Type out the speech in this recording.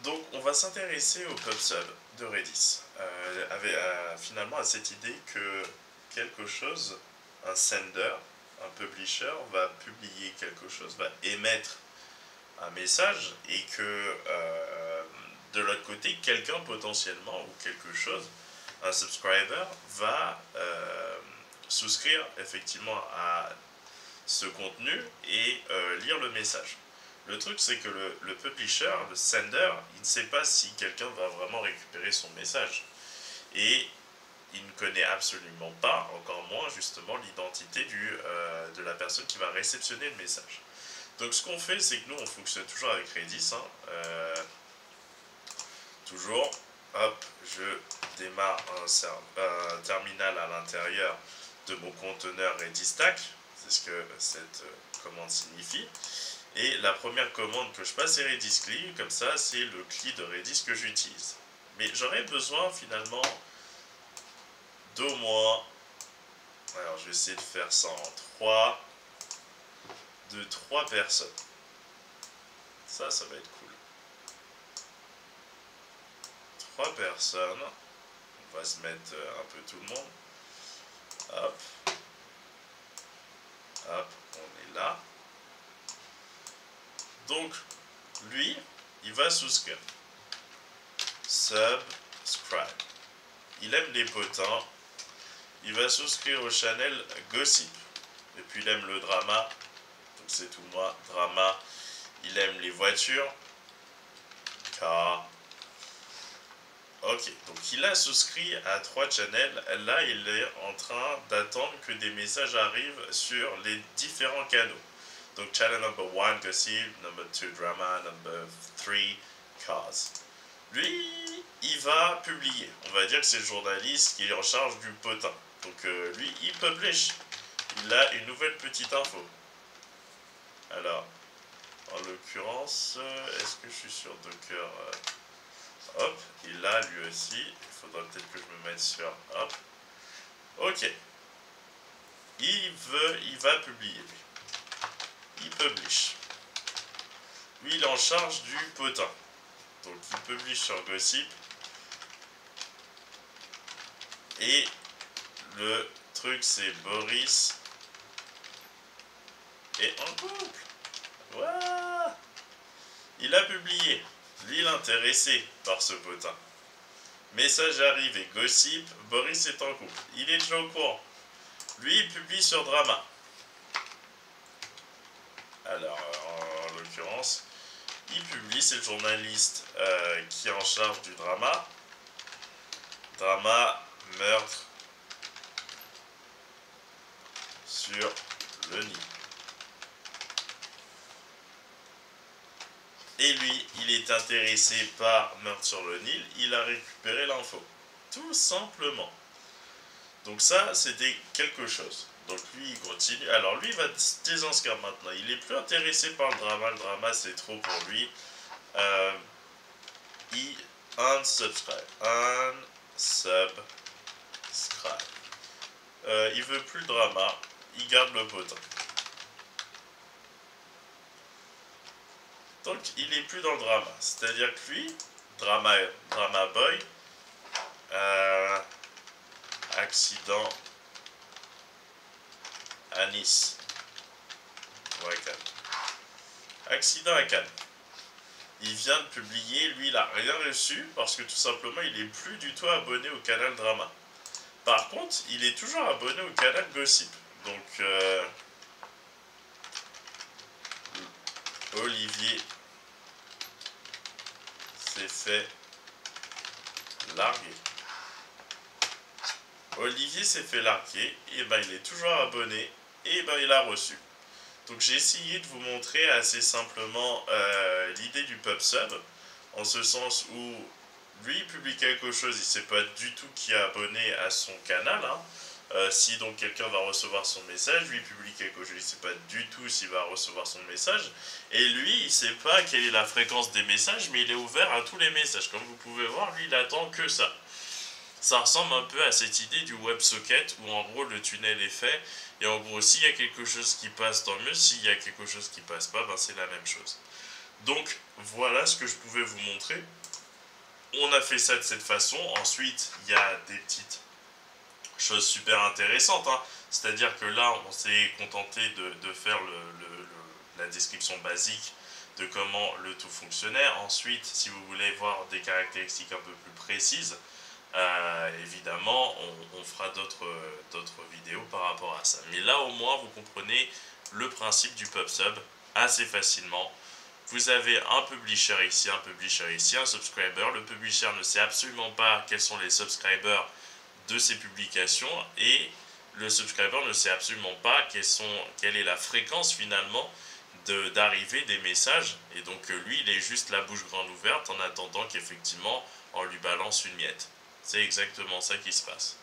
Donc on va s'intéresser au PubSub de Redis, finalement à cette idée que quelque chose, un sender, un publisher va publier quelque chose, va émettre un message et que de l'autre côté, quelqu'un potentiellement ou quelque chose, un subscriber, va souscrire effectivement à ce contenu et lire le message. Le truc, c'est que le publisher, le sender, il ne sait pas si quelqu'un va vraiment récupérer son message. Et il ne connaît absolument pas, encore moins justement, l'identité de la personne qui va réceptionner le message. Donc ce qu'on fait, c'est que nous, on fonctionne toujours avec Redis. Toujours, hop, je démarre un terminal à l'intérieur de mon conteneur Redis Stack. C'est ce que cette commande signifie. Et la première commande que je passe est Redis CLI, comme ça c'est le CLI de Redis que j'utilise. Mais j'aurais besoin finalement d'au moins, alors je vais essayer de faire ça en 3 personnes. Ça va être cool. 3 personnes, on va se mettre un peu tout le monde. Hop, hop, on est là. Donc, lui, il va souscrire. Subscribe. Il aime les potins. Il va souscrire au channel Gossip. Et puis il aime le drama. Donc c'est tout moi. Drama. Il aime les voitures. Car. Ok. Donc il a souscrit à 3 channels. Là, il est en train d'attendre que des messages arrivent sur les différents canaux. Donc channel number 1, Gossip. Number 2, Drama. Number 3, Cars. Lui, il va publier. On va dire que c'est le journaliste qui est en charge du potin. Donc lui, il publish. Il a une nouvelle petite info. Alors, en l'occurrence, est-ce que je suis sur Docker hop, il l'a lui aussi. Il faudra peut-être que je me mette sur hop. Ok. Il va publier lui. Il publish. Lui, il est en charge du potin. Donc il publie sur Gossip. Et le truc c'est Boris est en couple. Ouah, il a publié. Lui il est intéressé par ce potin. Message arrivé. Gossip, Boris est en couple. Il est déjà au courant. Lui il publie sur Drama. Alors en l'occurrence, il publie, c'est le journaliste qui est en charge du drama. Drama, meurtre sur le Nil. Et lui, il est intéressé par meurtre sur le Nil, il a récupéré l'info. Tout simplement. Donc ça, c'était quelque chose. Donc lui, il continue. Alors lui, il va se désinscrire maintenant. Il est plus intéressé par le drama c'est trop pour lui. Il unsubscribe. Unsubscribe. Il veut plus le drama, il garde le potin. Donc il est plus dans le drama. C'est-à-dire que lui, drama boy, accident à Nice. Ou à Cannes. Accident à Cannes. Il vient de publier, lui il a rien reçu parce que tout simplement il est plus du tout abonné au canal Drama. Par contre, il est toujours abonné au canal Gossip. Donc Olivier s'est fait larguer. Olivier s'est fait larguer, et ben il est toujours abonné, et ben il a reçu. Donc j'ai essayé de vous montrer assez simplement l'idée du PubSub, en ce sens où lui il publie quelque chose, il ne sait pas du tout qui est abonné à son canal. Si donc quelqu'un va recevoir son message, lui il publie quelque chose, il ne sait pas du tout s'il va recevoir son message. Et lui il ne sait pas quelle est la fréquence des messages, mais il est ouvert à tous les messages. Comme vous pouvez voir, lui il attend que ça. Ça ressemble un peu à cette idée du WebSocket où en gros le tunnel est fait et en gros s'il y a quelque chose qui passe tant mieux, s'il y a quelque chose qui passe pas, ben c'est la même chose. Donc voilà ce que je pouvais vous montrer. On a fait ça de cette façon. Ensuite, il y a des petites choses super intéressantes, hein. C'est-à-dire que là, on s'est contenté de faire la description basique de comment le tout fonctionnait. Ensuite, si vous voulez voir des caractéristiques un peu plus précises, évidemment, on fera d'autres vidéos par rapport à ça. Mais là, au moins, vous comprenez le principe du PubSub assez facilement. Vous avez un publisher ici, un subscriber. Le publisher ne sait absolument pas quels sont les subscribers de ses publications et le subscriber ne sait absolument pas quelle est la fréquence finalement d'arrivée des messages. Et donc lui, il est juste la bouche grande ouverte en attendant qu'effectivement on lui balance une miette. C'est exactement ça qui se passe.